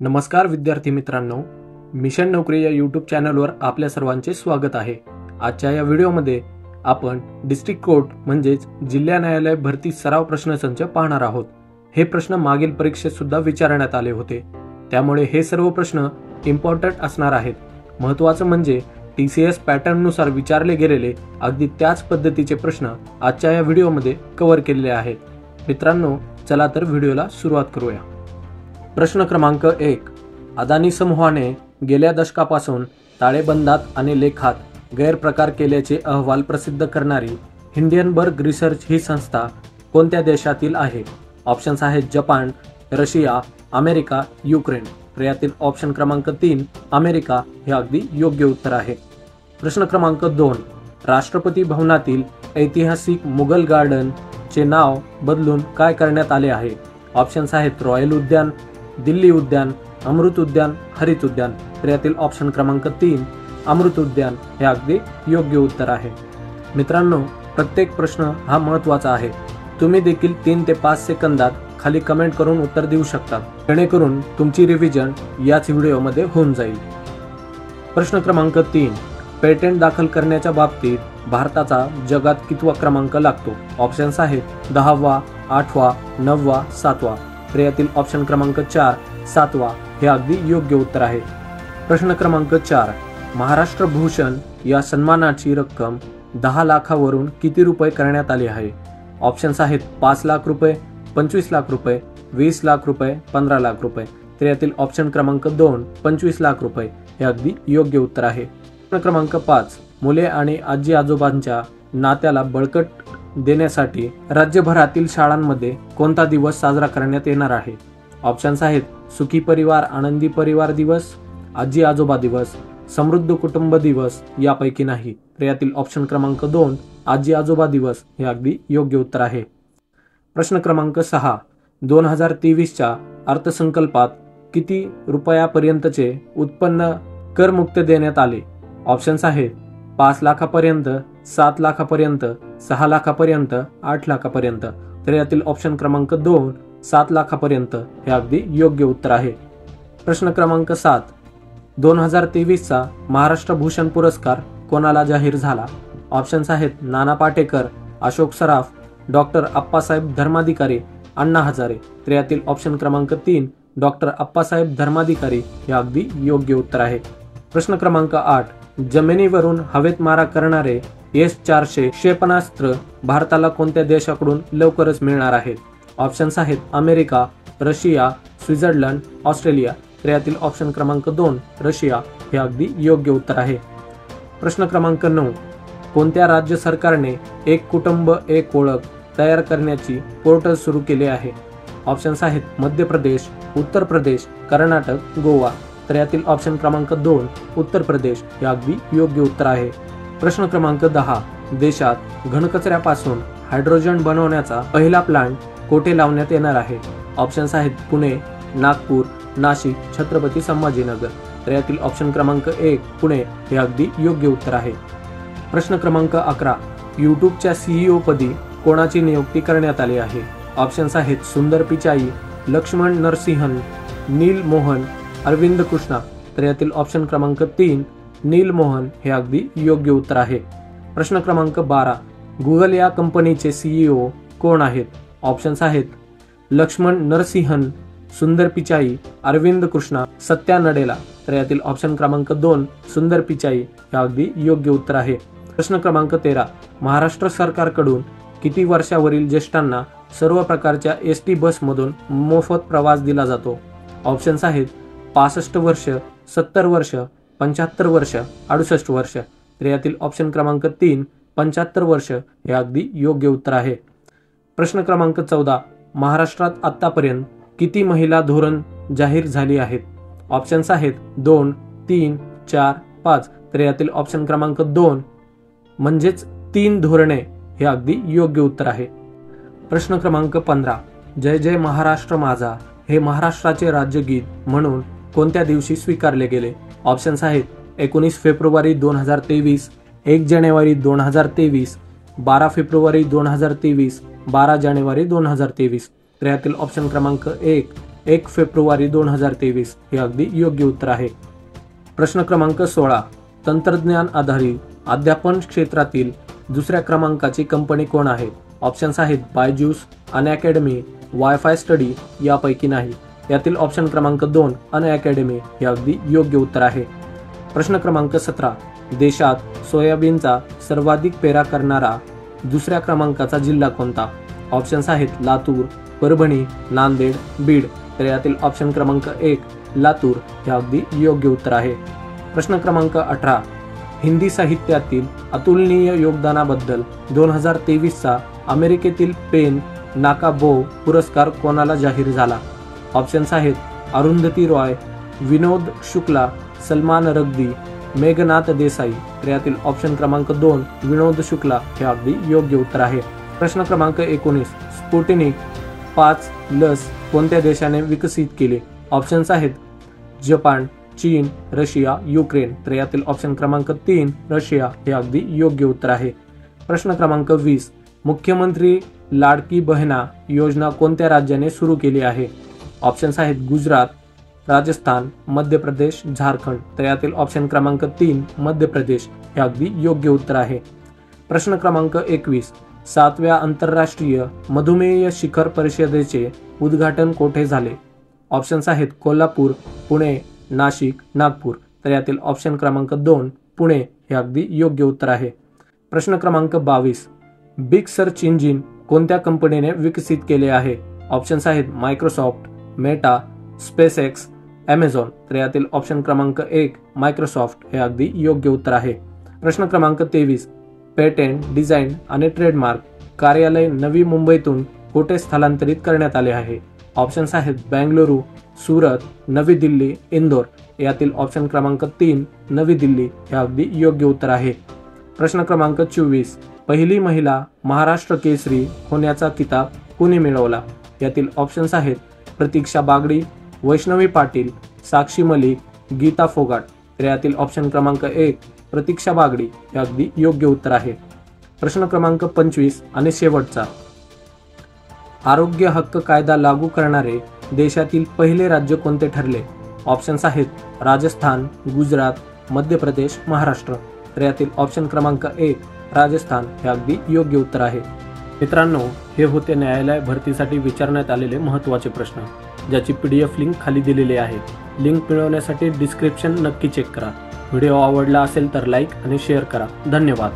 नमस्कार विद्यार्थी मित्रांनो, मिशन नोकरी या यूट्यूब चॅनलवर आपल्या सर्वांचे स्वागत आहे। आजच्या या व्हिडिओमध्ये आपण डिस्ट्रिक्ट कोर्ट म्हणजेच जिल्हा न्यायालय भरती सराव प्रश्नसंच पाहणार आहोत। हे प्रश्न मागील परीक्षेत सुद्धा विचारण्यात आले होते, त्यामुळे हे सर्व प्रश्न इम्पॉर्टंट असणार आहेत। महत्त्वाचं म्हणजे TCS पॅटर्ननुसार विचारले गेलेले अगदी त्याच पद्धतीचे प्रश्न आजच्या या व्हिडिओमध्ये कव्हर केलेले आहेत। मित्रांनो, चला तर व्हिडिओला सुरुवात करूया। प्रश्न क्रमांक 1, अदानी समूहाने गेल्या दशकापासून ताळेबंदात आणि लेखात गैरप्रकार केल्याचे अहवाल प्रसिद्ध करणारी हिंडनबर्ग रिसर्च ही संस्था कोणत्या देशातील आहे? ऑप्शन्स आहेत जपान, रशिया, अमेरिका, युक्रेन। तर यातील ऑप्शन क्रमांक 3 अमेरिका हे अगदी योग्य उत्तर आहे। प्रश्न क्रमांक 2, राष्ट्रपती भवनातील ऐतिहासिक मुघल गार्डन चे नाव बदलून काय करण्यात आले आहे? ऑप्शन्स आहेत रॉयल उद्यान, दिल्ली उद्यान, अमृत उद्यान, हरित उद्यान। तर यातील ऑप्शन क्रमांक 3 अमृत उद्यान हे अगदी योग्य उत्तर आहे। मित्रांनो, प्रत्येक प्रश्न हा महत्त्वाचा आहे। तुम्ही देखील 3 ते 5 सेकंदात खाली कमेंट करून उत्तर देऊ शकता, जेणेकरून तुमची रिव्हिजन याच व्हिडिओमध्ये होऊन जाईल। प्रश्न क्रमांक 3, पेटंट दाखल करण्याच्या बाबतीत भारताचा जगात कितवा क्रमांक लागतो? ऑप्शन्स आहेत 10वा, 8वा, 9वा, 7वा। तर यातील ऑप्शन क्रमांक 4 7वा हे अगदी योग्य उत्तर आहे। प्रश्न क्रमांक 4, महाराष्ट्र भूषण या सन्मानाची रक्कम 10 लाखावरून किती रुपये करण्यात आली आहे? ऑप्शन्स आहेत 5 लाख रुपये, 25 लाख रुपये, 20 लाख रुपये, 15 लाख रुपये। तर यातील ऑप्शन क्रमांक 2 25 लाख रुपये हे अगदी योग्य उत्तर आहे। प्रश्न क्रमांक 5, मुले आणि आजी आजोबांच्या नात्याला बळकट देण्यासाठी राज्यभरातील शाळांमध्ये कोणता दिवस साजरा करण्यात येणार आहे? ऑप्शन्स आहेत सुखी परिवार आनंदी परिवार दिवस, आजी आजोबा दिवस, समृद्ध कुटुंब दिवस, यापैकी नाही। तर यातील ऑप्शन क्रमांक 2 आजी आजोबा दिवस हे अगदी योग्य उत्तर आहे। प्रश्न क्रमांक 6, 2023च्या अर्थसंकल्पात किती रुपयापर्यंतचे उत्पन्न करमुक्त देण्यात आले? ऑप्शन्स आहेत 5 लाखापर्यंत, 7 लाखापर्यंत, 6 लाखापर्यंत, 8 लाखापर्यंत। तर यातील ऑप्शन क्रमांक 2 7 लाखापर्यंत हे अगदी योग्य उत्तर आहे। प्रश्न क्रमांक 7, 2023चा महाराष्ट्र भूषण पुरस्कार कोणाला जाहीर झाला? ऑप्शन्स आहेत नाना पाटेकर, अशोक सराफ, डॉक्टर अप्पासाहेब धर्माधिकारी, अण्णा हजारे। तर यातील ऑप्शन क्रमांक 3 डॉक्टर अप्पासाहेब धर्माधिकारी हे अगदी योग्य उत्तर आहे। प्रश्न क्रमांक 8, जमिनीवरून हवेत मारा करणारे S-400 क्षेपणास्त्र भारताला कोणत्या देशाकडून लवकरच मिळणार आहेत? ऑप्शन्स आहेत अमेरिका, रशिया, स्वित्झर्लंड, ऑस्ट्रेलिया। तर यातील ऑप्शन क्रमांक 2 रशिया हे अगदी योग्य उत्तर आहे। प्रश्न क्रमांक 9, कोणत्या राज्य सरकारने एक कुटुंब एक ओळख तयार करण्याची पोर्टल सुरू केले आहे? ऑप्शन्स आहेत मध्य प्रदेश, उत्तर प्रदेश, कर्नाटक, गोवा। तर यातील ऑप्शन क्रमांक 2 उत्तर प्रदेश हे अगदी योग्य उत्तर आहे। प्रश्न क्रमांक 10, देशात घनकचऱ्यापासून हायड्रोजन बनवण्याचा पहिला प्लांट कोठे लावण्यात येणार आहे? ऑप्शन्स आहेत पुणे, नागपूर, नाशिक, छत्रपती संभाजीनगर। तर यातील ऑप्शन क्रमांक 1 पुणे हे अगदी योग्य उत्तर आहे। प्रश्न क्रमांक 11, यूट्यूबच्या CEO पदी कोणाची नियुक्ती करण्यात आली आहे? ऑप्शन्स आहेत सुंदर पिचाई, लक्ष्मण नरसिंहन, नील मोहन, अरविंद कृष्णा। तर यातील ऑप्शन क्रमांक 3 नील मोहन हे अगदी योग्य उत्तर आहे। प्रश्न क्रमांक 12, गुगल या कंपनीचे CEO कोण आहेत? ऑप्शन्स आहेत लक्ष्मण नरसिंहन, सुंदर पिचाई, अरविंद कृष्णा, सत्या नडेला। तर यातील ऑप्शन क्रमांक 2 सुंदर पिचाई हे अगदी योग्य उत्तर आहे। प्रश्न क्रमांक 13, महाराष्ट्र सरकारकडून किती वर्षावरील ज्येष्ठांना सर्व प्रकारच्या ST बसमधून मोफत प्रवास दिला जातो? ऑप्शन्स आहेत 65 वर्ष, 70 वर्ष, 75 वर्ष, 68 वर्ष। तर यातील ऑप्शन क्रमांक 3 75 वर्ष हे अगदी योग्य उत्तर आहे। प्रश्न क्रमांक 14, महाराष्ट्रात आतापर्यंत किती महिला धोरण जाहीर झाली आहेत? ऑप्शन्स आहेत 2, 3, 4, 5। तर यातील ऑप्शन क्रमांक 2 म्हणजेच 3 धोरणे हे अगदी योग्य उत्तर आहे। प्रश्न क्रमांक 15, जय जय महाराष्ट्र माझा हे महाराष्ट्राचे राज्यगीत म्हणून कोणत्या दिवशी स्वीकारले गेले? ऑप्शन्स आहेत 19 फेब्रुवारी 2023, 1 जानेवारी 2023, 12 फेब्रुवारी 2023, 12 जानेवारी 2023। तर यातील ऑप्शन क्रमांक 1 1 फेब्रुवारी 2023 हे अगदी योग्य उत्तर आहे. प्रश्न क्रमांक 16. तंत्रज्ञान आधारित अध्यापन क्षेत्रातील दुसऱ्या क्रमांकाची कंपनी कोण आहे? ऑप्शन्स आहेत बायजूस, अनअकॅडमी, वायफाय स्टडी यापैकी नाही. यातील ऑप्शन क्रमांक 2 अनअकॅडमी हे अगदी योग्य उत्तर आहे. प्रश्न क्रमांक 17. देशात सोयाबीनचा सर्वाधिक पेरा करणारा दुसऱ्या क्रमांकाचा जिल्हा कोणता? ऑप्शन्स आहेत लातूर, परभणी, नांदेड, बीड. तर यातील ऑप्शन क्रमांक 1 लातूर हे अगदी योग्य उत्तर आहे. प्रश्न क्रमांक 18. हिंदी साहित्यातील अतुलनीय योगदानाबद्दल 2023चा अमेरिकेतील पेन नाकाबो पुरस्कार कोणाला जाहीर झाला? ऑप्शन्स आहेत अरुंधती रॉय, विनोद शुक्ला, सलमान रग्दी, मेघनाथ देसाई. तर यातील ऑप्शन क्रमांक 2 विनोद शुक्ला हे अगदी योग्य उत्तर आहे. प्रश्न क्रमांक 19. स्पुटनिक 5 लस कोणत्या देशाने विकसित केली? ऑप्शन्स आहेत जपान, चीन, रशिया, युक्रेन. तर यातील ऑप्शन क्रमांक 3 रशिया हे अगदी योग्य उत्तर आहे. प्रश्न क्रमांक 20. मुख्यमंत्री लाडकी बहिणा योजना कोणत्या राज्याने सुरू केली आहे? ऑप्शन्स आहेत गुजरात, राजस्थान, मध्य प्रदेश, झारखंड. तर यातील ऑप्शन क्रमांक 3 मध्य प्रदेश हे अगदी योग्य उत्तर आहे. प्रश्न क्रमांक 21. 7व्या आंतरराष्ट्रीय मधुमेह शिखर परिषदेचे उद्घाटन कोठे झाले? ऑप्शन्स आहेत कोल्हापूर, पुणे, नाशिक, नागपूर. तर यातील ऑप्शन क्रमांक 2 पुणे हे अगदी योग्य उत्तर आहे. प्रश्न क्रमांक 22. बिग सर्च इंजिन कोणत्या कंपनीने विकसित केले आहे? ऑप्शन्स आहेत मायक्रोसॉफ्ट, मेटा, स्पेसएक्स, ॲमेझॉन. तर यातील ऑप्शन क्रमांक 1 मायक्रोसॉफ्ट हे अगदी योग्य उत्तर आहे. प्रश्न क्रमांक 23. पेटंट, डिझाईन आणि ट्रेडमार्क कार्यालय नवी मुंबईतून कुठे स्थलांतरित करण्यात आले आहे? ऑप्शन्स आहेत बेंगळुरू, सुरत, नवी दिल्ली, इंदोर. यातील ऑप्शन क्रमांक 3 नवी दिल्ली हे अगदी योग्य उत्तर आहे. प्रश्न क्रमांक 24. पहिली महिला महाराष्ट्र केसरी होण्याचा किताब कुणी मिळवला? यातील ऑप्शन्स आहेत प्रतीक्षा बागडी, वैष्णवी पाटील, साक्षी मलिक, गीता फोगाट. तर यातील ऑप्शन क्रमांक 1 प्रतीक्षा बागडी हे अगदी योग्य उत्तर आहे. प्रश्न क्रमांक 25 आणि शेवटचा. आरोग्य हक्क कायदा लागू करणारे देशातील पहिले राज्य कोणते ठरले? ऑप्शन्स आहेत राजस्थान, गुजरात, मध्य प्रदेश, महाराष्ट्र. तर यातील ऑप्शन क्रमांक 1 राजस्थान हे अगदी योग्य उत्तर आहे. मित्रांनो, हे होते न्यायालय भरतीसाठी विचारण्यात आलेले महत्त्वाचे प्रश्न, ज्याची PDF लिंक खाली दिलेली आहे. लिंक मिळवण्यासाठी डिस्क्रिप्शन नक्की चेक करा. व्हिडिओ आवडला असेल तर लाईक आणि शेअर करा. धन्यवाद.